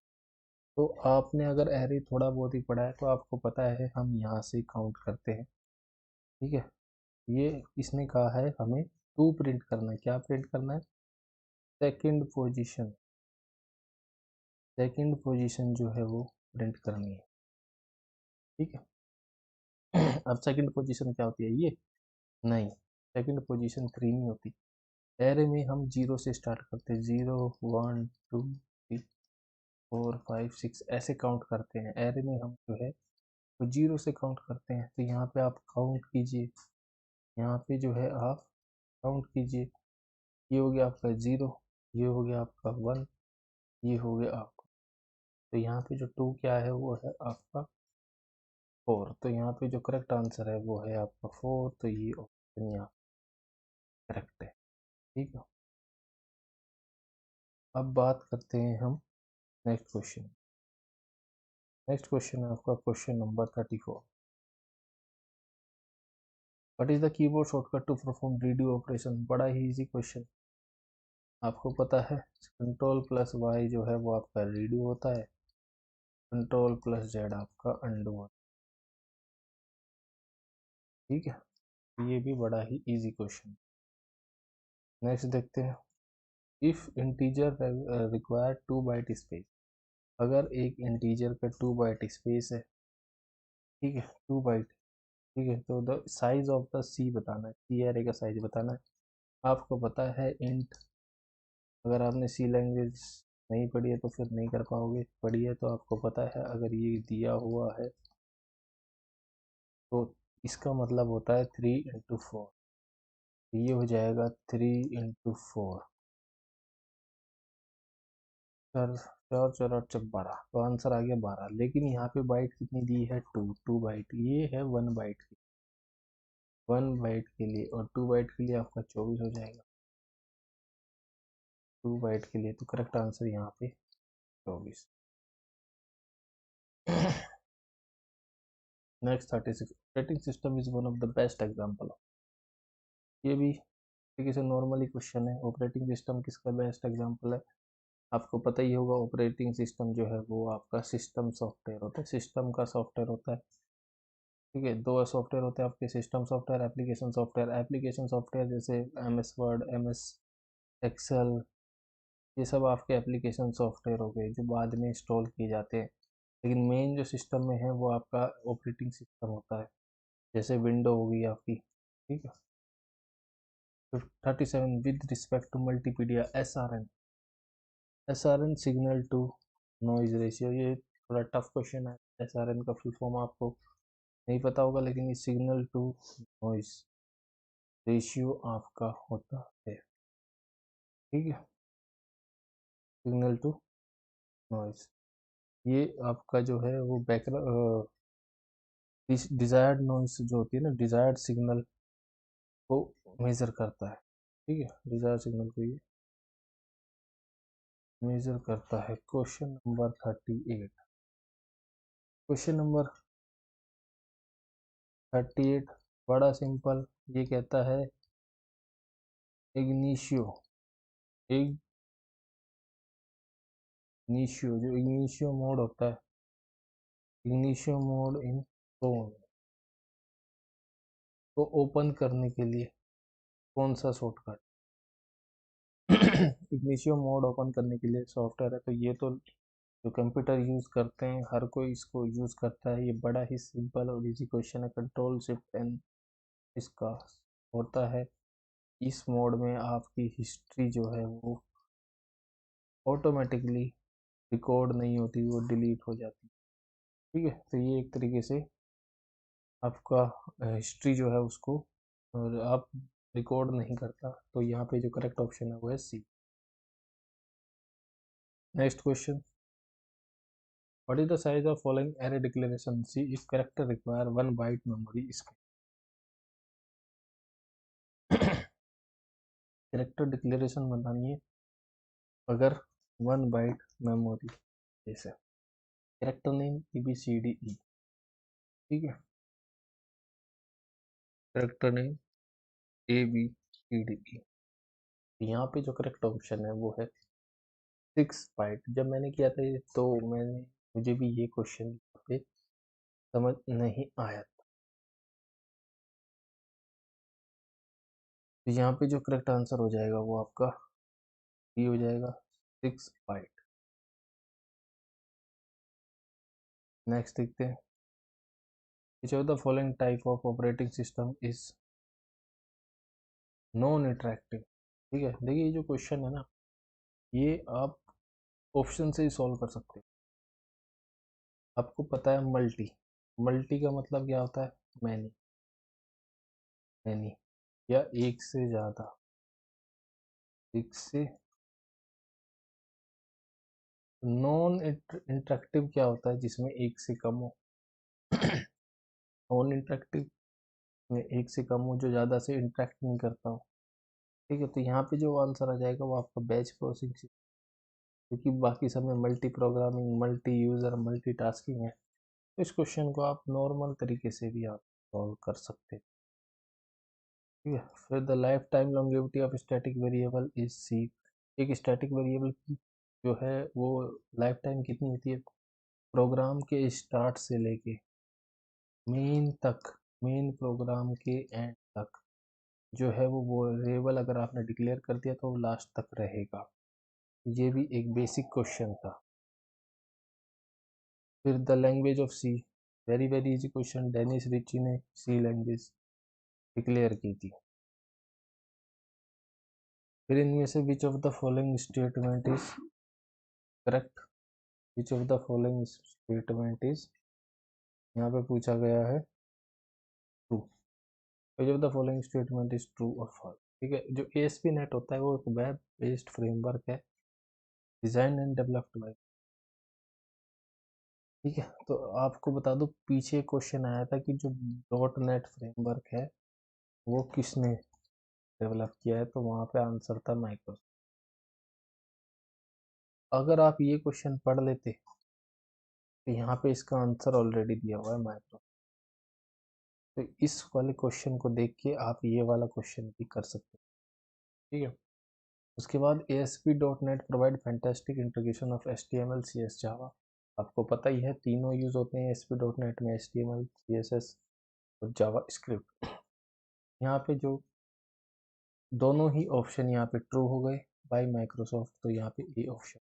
तो आपने अगर एरे थोड़ा बहुत ही पढ़ा है तो आपको पता है हम यहाँ से काउंट करते हैं। ठीक है, ये इसने कहा है हमें 2 प्रिंट करना है। क्या प्रिंट करना है? सेकंड पोजीशन, सेकंड पोजीशन जो है वो प्रिंट करनी है। ठीक है, अब सेकंड पोजीशन क्या होती है? ये नहीं, सेकंड पोजीशन 3 नहीं होती। एरे में हम 0 से स्टार्ट करते हैं, 0 1 2 3 4 5 6 ऐसे काउंट करते हैं। एरे में हम जो है वो 0 से काउंट करते हैं। तो यहाँ पे आप काउंट कीजिए, यहाँ पे जो है आप काउंट कीजिए। ये हो गया आपका 0, ये हो गया आपका 1, ये हो गया आपका, तो यहाँ पे जो 2 क्या है वो है आपका 4। तो यहाँ पे जो करेक्ट आंसर है वो है आपका 4। तो ये ऑप्शन यहाँ करेक्ट है। ठीक है, अब बात करते हैं हम नेक्स्ट क्वेश्चन। नेक्स्ट क्वेश्चन है आपका question number 34। What is the keyboard shortcut to perform redo operation? बड़ा ही इजी क्वेश्चन, आपको पता है कंट्रोल प्लस वाई जो है वो आपका रीडू होता है, कंट्रोल प्लस जेड आपका अंडू होता है। ठीक है, ये भी बड़ा ही इजी क्वेश्चन। नेक्स्ट देखते हैं, if integer require 2 byte space. अगर एक इंटीजर का 2 बाइट स्पेस है, ठीक है 2 बाइट, ठीक है, तो द साइज ऑफ द सी बताना है, सी एरे का साइज बताना है। आपको पता है इंट, अगर आपने सी लैंग्वेज नहीं पढ़ी है तो फिर नहीं कर पाओगे, पढ़ी है तो आपको पता है अगर ये दिया हुआ है तो इसका मतलब होता है 3 × 4। ये हो जाएगा 3 × 4, 4 4 8 12, तो आंसर आ गया 12। लेकिन यहाँ पे बाइट कितनी दी है? 2 बाइट, ये है 1 बाइट की, 1 बाइट के लिए, और 2 बाइट के लिए आपका 24 हो जाएगा। 2 बाइट के लिए तो करेक्ट आंसर यहाँ पे 24। Next 36, operating system is one of the best example of. ये भी ठीक है, नॉर्मली क्वेश्चन है, ऑपरेटिंग सिस्टम किसका बेस्ट एग्जाम्पल है? आपको पता ही होगा, ऑपरेटिंग सिस्टम जो है वो आपका सिस्टम सॉफ्टवेयर होता है, सिस्टम का सॉफ्टवेयर होता है। ठीक है, 2 सॉफ्टवेयर होते हैं आपके, system software, application software. Application software जैसे MS वर्ड, MS एक्सेल, ये सब आपके एप्लीकेशन सॉफ्टवेयर हो गए जो बाद में इंस्टॉल किए जाते हैं। लेकिन मेन जो सिस्टम में है वो आपका ऑपरेटिंग सिस्टम होता है, जैसे विंडो हो गई आपकी। ठीक है, 37, with respect to multimedia SRN signal to noise ratio. ये थोड़ा टफ क्वेश्चन है, SRN का फुल फॉर्म आपको नहीं पता होगा, लेकिन ये सिग्नल टू नॉइज रेशियो आपका होता है। ठीक है, सिग्नल टू नॉइज, ये आपका जो है वो बैकग्राउंड डिजायर्ड नॉइज जो होती है ना, डिजायर्ड सिग्नल को मेजर करता है। ठीक है, डिजायर सिग्नल को ये मेजर करता है। Question number 38। क्वेश्चन नंबर 38 बड़ा सिंपल, ये कहता है इग्निशियो इग्निशियो जो इग्निशियो मोड होता है, इग्निशियो मोड इन फोन को ओपन करने के लिए कौन सा शॉर्टकट इग्निशियो मोड ओपन करने के लिए सॉफ्टवेयर है। तो ये तो जो कंप्यूटर यूज़ करते हैं हर कोई इसको यूज़ करता है। ये बड़ा ही सिंपल और इजी क्वेश्चन है। कंट्रोल शिफ्ट एन इसका होता है। इस मोड में आपकी हिस्ट्री जो है वो ऑटोमेटिकली रिकॉर्ड नहीं होती, वो डिलीट हो जाती है। ठीक है, तो ये एक तरीके से आपका हिस्ट्री जो है उसको और आप रिकॉर्ड नहीं करता। तो यहाँ पे जो करेक्ट ऑप्शन है वो है C. Next question, what is the size of following array declaration C if character require 1 byte memory space. Character declaration बतानी है अगर 1 बाइट मेमोरी जैसे कैरेक्टर नेम ABCDE। ठीक है, कैरेक्टर नेम ABCDE। यहाँ पे जो करेक्ट ऑप्शन है वो है 6 बाइट। जब मैंने किया था ये तो मुझे भी ये क्वेश्चन पे समझ नहीं आया था। तो यहाँ पे जो करेक्ट आंसर हो जाएगा वो आपका ये हो जाएगा 6 बाइट। नेक्स्ट देखते हैं, which of the following type of operating system is non interactive. ठीक है, देखिए ये जो क्वेश्चन है ना ये आप ऑप्शन से ही सॉल्व कर सकते हो। आपको पता है मल्टी, मल्टी का मतलब क्या होता है, मैनी, मैनी या एक से ज़्यादा, एक से। नॉन इंटरेक्टिव क्या होता है, जिसमें एक से कम हो। नॉन इंटरेक्टिव में एक से कम हो, जो ज़्यादा से इंटरेक्ट नहीं करता हो। ठीक है, तो यहाँ पे जो आंसर आ जाएगा वो आपका बैच प्रोसेसिंग, क्योंकि बाकी सब में multi programming, multi user, multi tasking है। तो इस क्वेश्चन को आप नॉर्मल तरीके से भी आप सॉल्व कर सकते हैं। ठीक है, फिर the lifetime longevity of static variable is C. एक स्टैटिक वेरिएबल की जो है वो लाइफ टाइम कितनी होती है, प्रोग्राम के स्टार्ट से लेके मेन तक, मेन प्रोग्राम के एंड तक जो है वो वेरिएबल अगर आपने डिक्लेयर कर दिया तो वो लास्ट तक रहेगा। ये भी एक बेसिक क्वेश्चन था। फिर the language of C, very very easy question, Dennis Ritchie ने सी लैंग्वेज डिक्लेयर की थी। फिर इनमें से which of the following statement is correct, which of the following statement is, यहाँ पे पूछा गया है true, which of the following statement is true और फॉल्स। ठीक है, जो ASP.NET होता है वो एक वेब बेस्ड फ्रेमवर्क है, डिजाइन एंड डेवलप्ड बाय। ठीक है, तो आपको बता दो पीछे क्वेश्चन आया था कि जो .NET फ्रेमवर्क है वो किसने डेवलप किया है, तो वहाँ पे आंसर था माइक्रोसॉफ्ट। अगर आप ये क्वेश्चन पढ़ लेते तो यहाँ पे इसका आंसर ऑलरेडी दिया हुआ है माइक्रोसॉफ्ट। तो इस वाले क्वेश्चन को देख के आप ये वाला क्वेश्चन भी कर सकते हैं। ठीक है, उसके बाद ASP.NET provide fantastic integration of HTML CS जावा। आपको पता ही है तीनों यूज होते हैं ASP.NET में, HTML CSS और जावा स्क्रिप्ट। यहाँ पे जो दोनों ही ऑप्शन यहाँ पे ट्रू हो गए बाय माइक्रोसॉफ्ट, तो यहाँ पे ए ऑप्शन।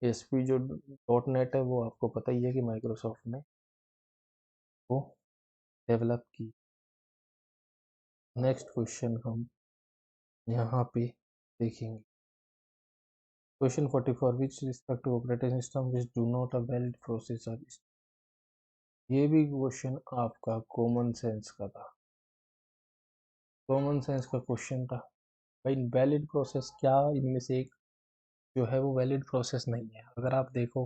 ASP जो .NET है वो आपको पता ही है कि माइक्रोसॉफ्ट ने वो डेवलप की। नेक्स्ट क्वेश्चन हम यहाँ पे देखेंगे, question 44 which respect to operating system which do not a valid processor. ये भी क्वेश्चन आपका कॉमन सेंस का था, कॉमन सेंस का क्वेश्चन था भाई। वैलिड प्रोसेस क्या, इनमें से एक जो है वो वैलिड प्रोसेस नहीं है। अगर आप देखो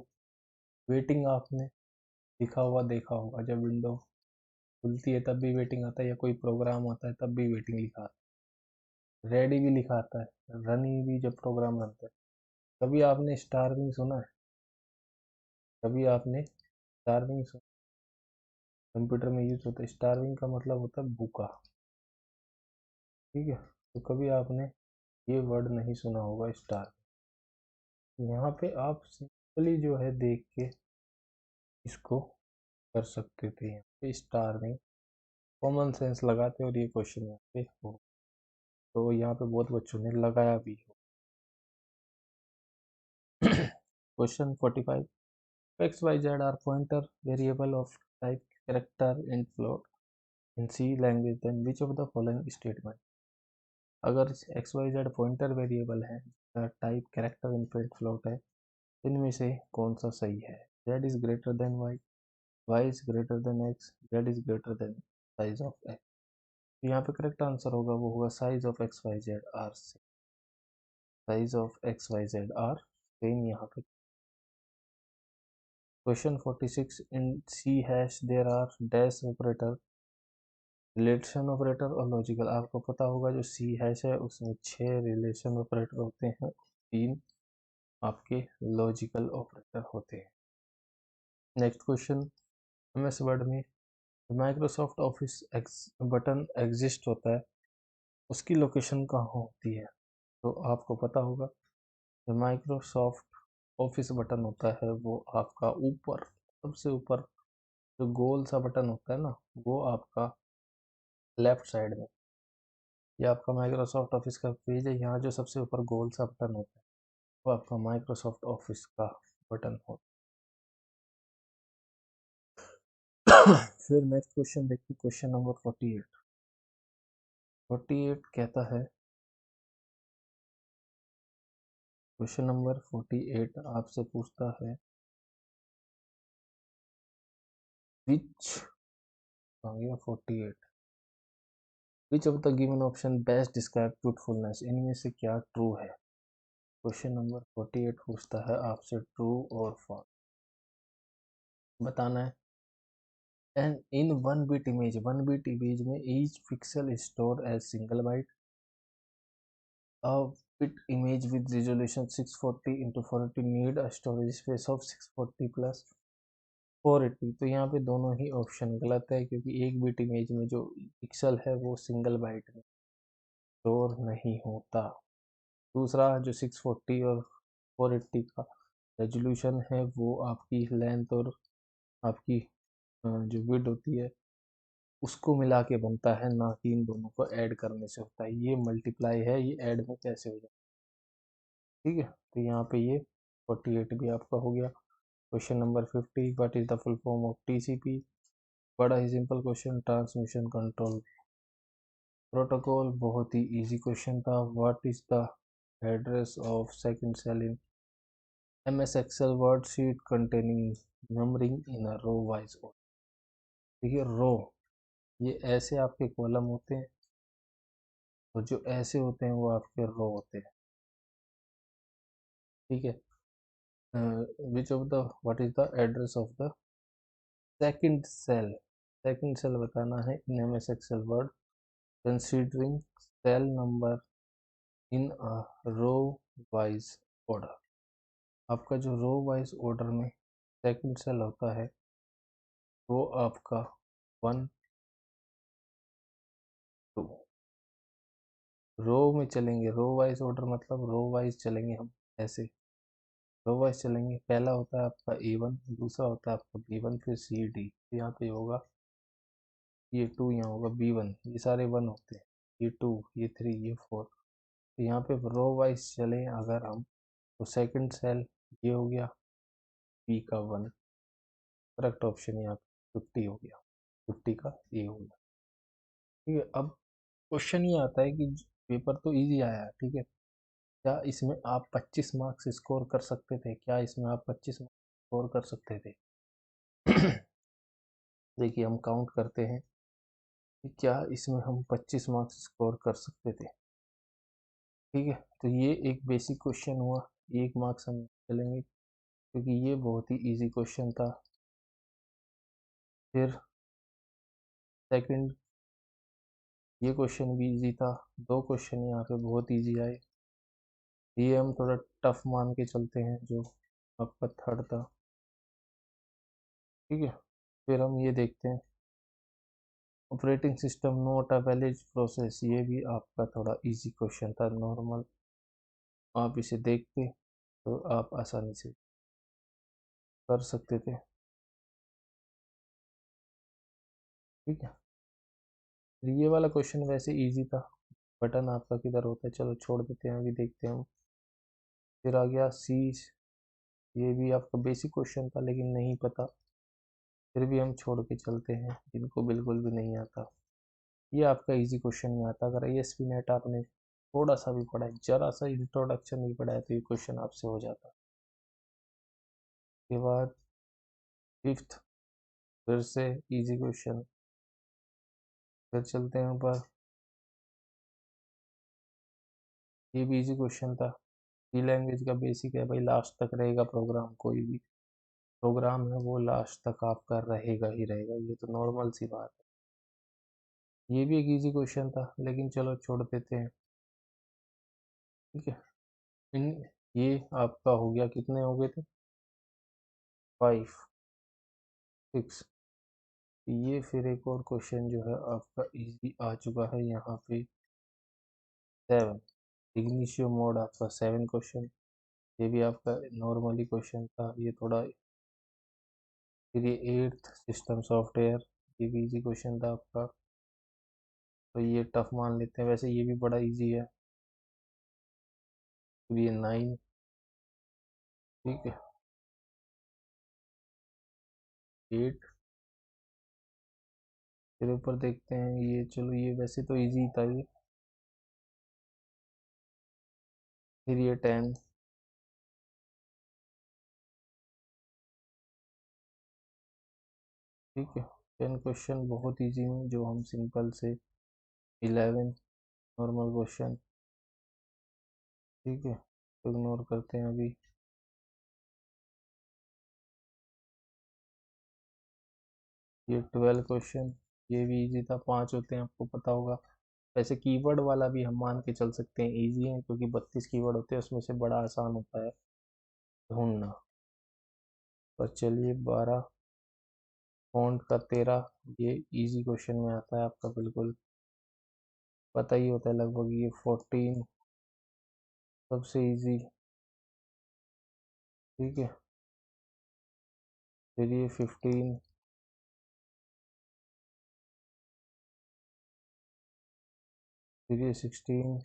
वेटिंग आपने लिखा हुआ देखा होगा, जब विंडो खुलती है तब भी वेटिंग आता है, या कोई प्रोग्राम आता है तब भी वेटिंग लिखा आता है। रेडी भी लिखा आता है, रनी भी जब प्रोग्राम रनता है। कभी आपने स्टारविंग सुना है? कभी आपने स्टारविंग सुना? कंप्यूटर में यूज होता है, स्टारविंग का मतलब होता है भूखा। ठीक है, तो कभी आपने ये वर्ड नहीं सुना होगा स्टार। यहाँ पे आप सिंपली जो है देख के इसको कर सकते थे। यहाँ पे स्टारविंग कॉमन सेंस लगाते और ये क्वेश्चन यहाँ पे हो, तो यहाँ पे बहुत बच्चों ने लगाया भी हो। Question 45, X Y Z are pointer variable of type character int float in C language, then which of the following statement. अगर X Y Z pointer variable है, टाइप कैरेक्टर इन फ्लोट है, इनमें से कौन सा सही है? Z is greater than Y, Y is greater than X, Z is greater than size of X. तो यहाँ पे करेक्ट आंसर होगा, वो होगा size of X Y Z are से, size of X Y Z are same यहाँ पे। Question 46, in C hash there are dash operator, relation operator और लॉजिकल। आपको पता होगा जो सी हैश है उसमें 6 रिलेशन ऑपरेटर होते हैं, 3 आपके लॉजिकल ऑपरेटर होते हैं। नेक्स्ट क्वेश्चन, एमएस वर्ड में माइक्रोसॉफ्ट ऑफिस बटन एग्जिस्ट होता है, उसकी लोकेशन कहाँ होती है? तो आपको पता होगा जो माइक्रोसॉफ्ट ऑफिस बटन होता है वो आपका ऊपर, सबसे ऊपर जो गोल सा बटन होता है ना, वो आपका लेफ्ट साइड में, ये आपका माइक्रोसॉफ्ट ऑफिस का पेज है। यहाँ जो सबसे ऊपर गोल सा बटन होता है वो आपका माइक्रोसॉफ्ट ऑफिस का बटन होता है। फिर नेक्स्ट क्वेश्चन देखिए, क्वेश्चन नंबर 48। 48 कहता है, क्वेश्चन नंबर 48 आपसे पूछता है विच, आ गया 48, विच of the given option best describe truthfulness, इनमें से क्या ट्रू है? क्वेश्चन नंबर 48 पूछता है आपसे ट्रू और फॉल्स बताना है। And in 1 bit image, 1 bit image में each pixel store as single byte, a bit image with resolution 640 into 480 need a storage space of 640 plus 480। तो यहाँ पे दोनों ही ऑप्शन गलत है, क्योंकि एक बिट इमेज में जो पिक्सल है वो सिंगल बाइट में स्टोर नहीं होता। दूसरा जो 640 और 480 का रेजोल्यूशन है वो आपकी लेंथ और आपकी जो विड्थ होती है उसको मिला के बनता है, ना कि इन दोनों को ऐड करने से होता है। ये मल्टीप्लाई है, ये ऐड में कैसे हो जाए? ठीक है, तो यहाँ पे ये 48 भी आपका हो गया। Question number 50, what is the full form of TCP? बड़ा ही simple question, transmission control protocol. बहुत ही इजी क्वेश्चन था। What is the address of second cell in MS Excel word sheet containing numbering in a row wise order? देखिए row, ये ऐसे आपके column होते हैं और जो ऐसे होते हैं वो आपके रो होते हैं। ठीक है, which of the, what is the address of the second cell? Second cell बताना है in MS Excel Word considering cell number in a row wise order. आपका जो रो वाइज ऑर्डर में सेकंड सेल होता है वो आपका 1 2, रो में चलेंगे, रो वाइज ऑर्डर मतलब रो वाइज चलेंगे हम, ऐसे रो वाइज चलेंगे। पहला होता है आपका A1, दूसरा होता है आपका B1, फिर CD, यहाँ पे होगा ये 2, यहाँ होगा B1, ये सारे 1 होते हैं, ये 2, ये 3, ये 4। तो यहाँ पे रो वाइज चले अगर हम, तो सेकंड सेल ये हो गया P का 1, करेक्ट ऑप्शन यहाँ पे 50 हो गया, 50 का A हो गया। ठीक है, अब क्वेश्चन ये आता है कि पेपर तो इजी आया है, ठीक है, क्या इसमें आप 25 मार्क्स स्कोर कर सकते थे? क्या इसमें आप 25 मार्क्स स्कोर कर सकते थे? देखिए हम काउंट करते हैं कि क्या इसमें हम 25 मार्क्स स्कोर कर सकते थे। ठीक है, तो ये एक बेसिक क्वेश्चन हुआ, 1 मार्क्स हम चलेंगे क्योंकि ये बहुत ही इजी क्वेश्चन था। फिर सेकंड, ये क्वेश्चन भी इजी था। दो क्वेश्चन यहाँ पे बहुत इजी आए। ये हम थोड़ा टफ मान के चलते हैं जो आपका थर्ड था। ठीक है, फिर हम ये देखते हैं operating system note a valid process. ये भी आपका थोड़ा इजी क्वेश्चन था, नॉर्मल। आप इसे देखते तो आप आसानी से कर सकते थे। ठीक है, ये वाला क्वेश्चन वैसे इजी था। बटन आपका किधर होता है, चलो छोड़ देते हैं, अभी देखते हैं हम। फिर आ गया सी। ये भी आपका बेसिक क्वेश्चन था लेकिन नहीं पता, फिर भी हम छोड़ के चलते हैं जिनको बिल्कुल भी नहीं आता। ये आपका इजी क्वेश्चन में आता। अगर ASP नेट आपने थोड़ा सा भी पढ़ा है, जरा सा इंट्रोडक्शन भी पढ़ा है, तो ये क्वेश्चन आपसे हो जाता। के बाद फिफ्थ, फिर से इजी क्वेश्चन। फिर चलते हैं ऊपर, ये भी इजी क्वेश्चन था। सी लैंग्वेज का बेसिक है भाई, लास्ट तक रहेगा प्रोग्राम। कोई भी प्रोग्राम है वो लास्ट तक आपका रहेगा ही रहेगा, ये तो नॉर्मल सी बात है। ये भी एक इजी क्वेश्चन था लेकिन चलो छोड़ देते हैं। ठीक है, इन ये आपका हो गया, कितने हो गए थे, 5 6। ये फिर एक और क्वेश्चन जो है आपका इजी आ चुका है यहाँ पे, 7। इग्निशियो मोड आपका 7 क्वेश्चन। ये भी आपका नॉर्मली क्वेश्चन था, ये थोड़ा। फिर ये 8th सिस्टम सॉफ्टवेयर, ये भी इजी क्वेश्चन था आपका, तो ये टफ मान लेते हैं, वैसे ये भी बड़ा इजी है। फिर ये 9। ठीक है, 8। फिर ऊपर देखते हैं ये, चलो ये वैसे तो इजी था ये। फिर ये 10। ठीक है, 10 क्वेश्चन बहुत इजी हैं जो हम सिंपल से। 11 नॉर्मल क्वेश्चन। ठीक है, तो इग्नोर करते हैं अभी। ये 12 क्वेश्चन, ये भी इजी था। 5 होते हैं, आपको पता होगा। वैसे कीवर्ड वाला भी हम मान के चल सकते हैं इजी है, क्योंकि 32 कीवर्ड होते हैं, उसमें से बड़ा आसान होता है ढूंढना। पर चलिए 12। फॉन्ट का 13, ये इजी क्वेश्चन में आता है आपका, बिल्कुल पता ही होता है लगभग। ये 14 सबसे इजी। ठीक है, फिर ये 15। फिर ये 16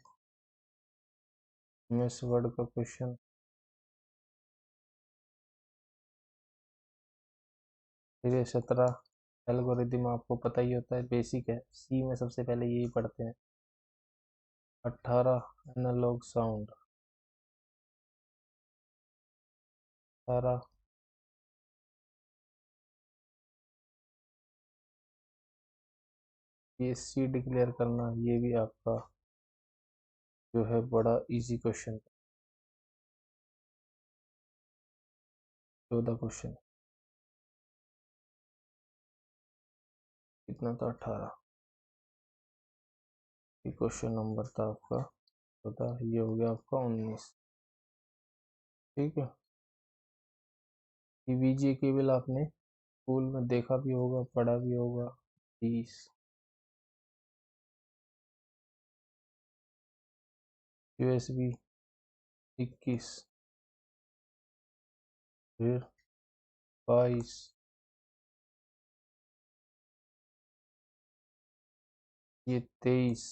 MS वर्ड का क्वेश्चन। फिर ये 17 एल्गोरिदम, आपको पता ही होता है, बेसिक है, सी में सबसे पहले यही पढ़ते हैं। 18 एनालॉग साउंड। 18 ये सी डिक्लेयर करना, ये भी आपका जो है बड़ा इजी क्वेश्चन। 14 क्वेश्चन, कितना था, 18। ये क्वेश्चन नंबर था आपका 14, ये हो गया आपका 19। ठीक है, VGA केबल आपने स्कूल में देखा भी होगा, पढ़ा भी होगा। 20। USB 21। फिर 22। ये 23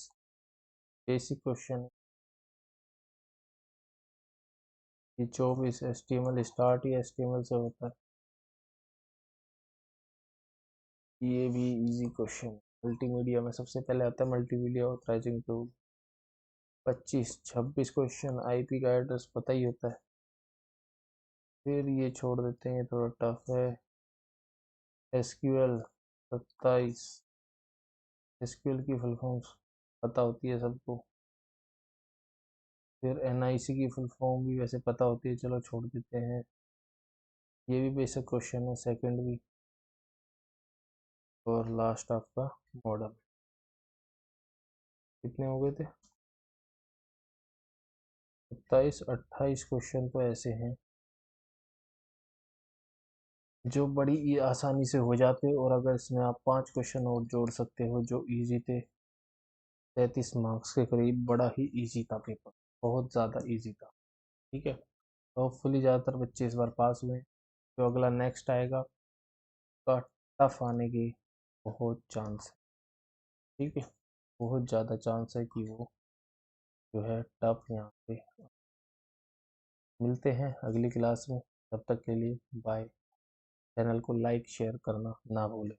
बेसिक क्वेश्चन। ये 24 HTML स्टार्ट ही HTML से होता है, ये भी इजी क्वेश्चन। मल्टीमीडिया में सबसे पहले आता है multimedia authorizing tool. 26 question, IP का एड्रेस पता ही होता है। फिर ये छोड़ देते हैं, थोड़ा टफ है। SQL 27। SQL की फुल फॉर्म पता होती है सबको। फिर NIC की फुल फॉर्म भी वैसे पता होती है, चलो छोड़ देते हैं। ये भी बेसिक क्वेश्चन है, सेकंड भी। और लास्ट आपका मॉडल। कितने हो गए थे? 27-28 क्वेश्चन तो ऐसे हैं जो बड़ी ही आसानी से हो जाते, और अगर इसमें आप 5 क्वेश्चन और जोड़ सकते हो जो इजी थे, 33 मार्क्स के करीब, बड़ा ही इजी था पेपर, बहुत ज़्यादा इजी था। ठीक है, होपफुली ज़्यादातर बच्चे इस बार पास हुए। जो अगला नेक्स्ट आएगा का टफ आने की बहुत चांस है। ठीक है, बहुत ज़्यादा चांस है कि वो जो है टफ यहाँ पे। मिलते हैं अगली क्लास में, तब तक के लिए बाय। चैनल को लाइक शेयर करना ना भूलें।